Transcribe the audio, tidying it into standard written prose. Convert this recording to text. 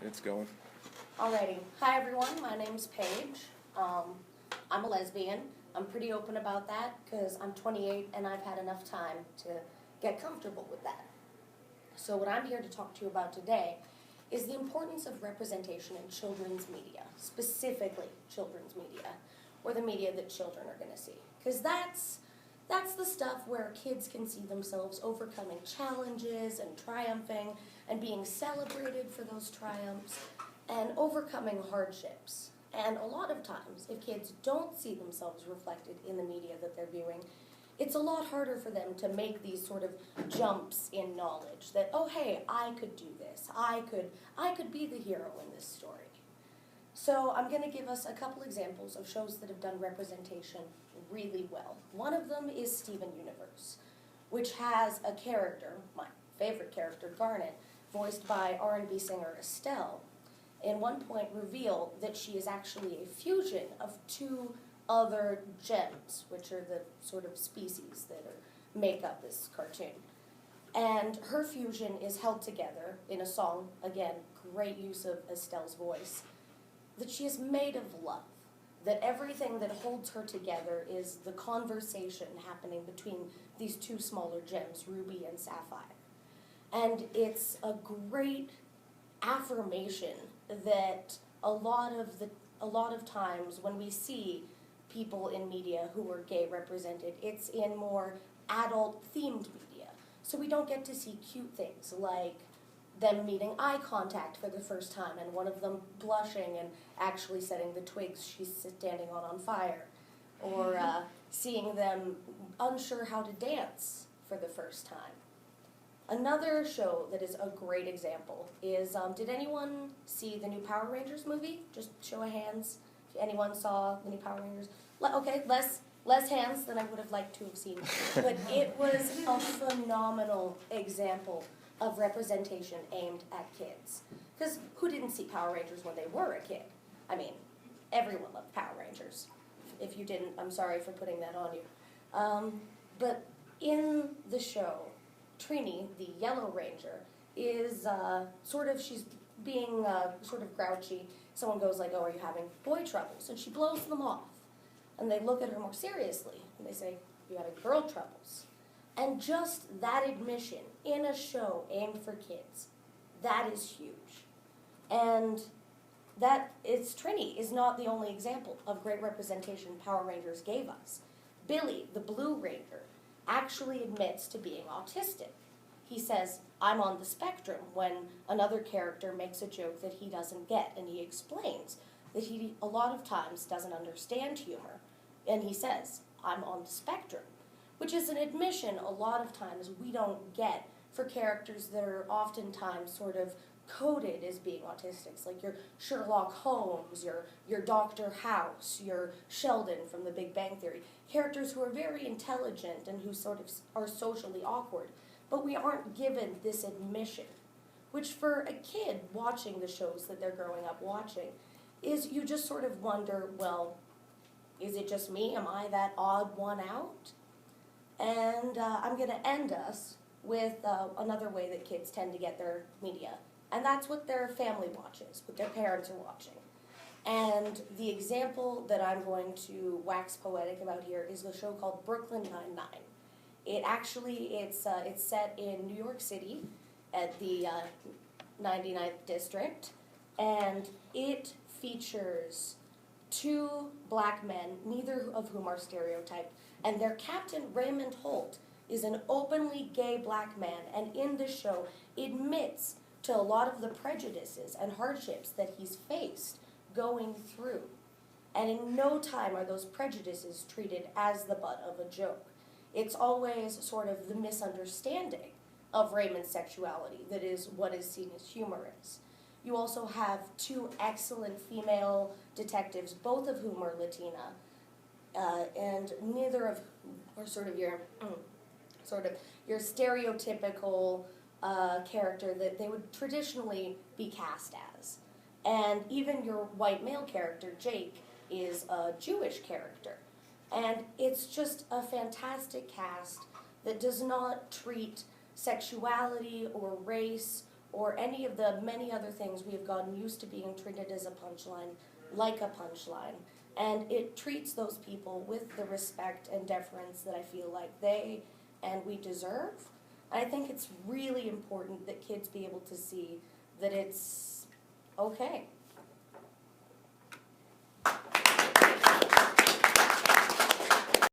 It's going. Alrighty. Hi everyone, my name's Paige. I'm a lesbian. I'm pretty open about that because I'm 28 and I've had enough time to get comfortable with that. So what I'm here to talk to you about today is the importance of representation in children's media, specifically children's media, or the media that children are going to see. Because that's the stuff where kids can see themselves overcoming challenges and triumphing and being celebrated for those triumphs and overcoming hardships. And a lot of times, if kids don't see themselves reflected in the media that they're viewing, it's a lot harder for them to make these sort of jumps in knowledge that, oh hey, I could do this. I could be the hero in this story. So I'm going to give us a couple examples of shows that have done representation really well. One of them is Steven Universe, which has a character, my favorite character, Garnet, voiced by R&B singer Estelle, in one point reveal that she is actually a fusion of two other gems, which are the sort of species that make up this cartoon. And her fusion is held together in a song, again, great use of Estelle's voice, that she is made of love, that everything that holds her together is the conversation happening between these two smaller gems, Ruby and Sapphire. And it's a great affirmation that a lot of times when we see people in media who are gay represented, it's in more adult-themed media. So we don't get to see cute things like them meeting eye contact for the first time and one of them blushing and actually setting the twigs she's standing on fire, or seeing them unsure how to dance for the first time. Another show that is a great example is, did anyone see the new Power Rangers movie? Just show of hands if anyone saw the new Power Rangers. Okay, less hands than I would have liked to have seen. But it was a phenomenal example of representation aimed at kids. Because who didn't see Power Rangers when they were a kid? I mean, everyone loved Power Rangers. If you didn't, I'm sorry for putting that on you. But in the show, Trini, the Yellow Ranger, is she's being sort of grouchy. Someone goes like, oh, are you having boy troubles? And she blows them off. And they look at her more seriously, and they say, you having girl troubles? And just that admission in a show aimed for kids, that is huge. And Trini is not the only example of great representation Power Rangers gave us. Billy, the Blue Ranger, actually admits to being autistic. He says, I'm on the spectrum, when another character makes a joke that he doesn't get, and he explains that he a lot of times doesn't understand humor. And he says, I'm on the spectrum, which is an admission a lot of times we don't get for characters that are oftentimes sort of coded as being autistics, like your Sherlock Holmes, your Dr. House, your Sheldon from The Big Bang Theory, characters who are very intelligent and who sort of are socially awkward, but we aren't given this admission, which for a kid watching the shows that they're growing up watching, is you just sort of wonder, well, is it just me? Am I that odd one out? And I'm going to end us with another way that kids tend to get their media, and that's what their family watches, what their parents are watching. And the example that I'm going to wax poetic about here is the show called Brooklyn Nine-Nine. It's set in New York City at the 99th District, and it features two black men, neither of whom are stereotyped, and their captain, Raymond Holt, is an openly gay black man, and in the show admits to a lot of the prejudices and hardships that he's faced going through. And in no time are those prejudices treated as the butt of a joke. It's always sort of the misunderstanding of Raymond's sexuality that is what is seen as humorous. You also have two excellent female detectives, both of whom are Latina, and neither of whom are sort of your stereotypical character that they would traditionally be cast as. And even your white male character, Jake, is a Jewish character. And it's just a fantastic cast that does not treat sexuality or race or any of the many other things we have gotten used to being treated as a punchline, like a punchline. And it treats those people with the respect and deference that I feel like they and we deserve. I think it's really important that kids be able to see that it's okay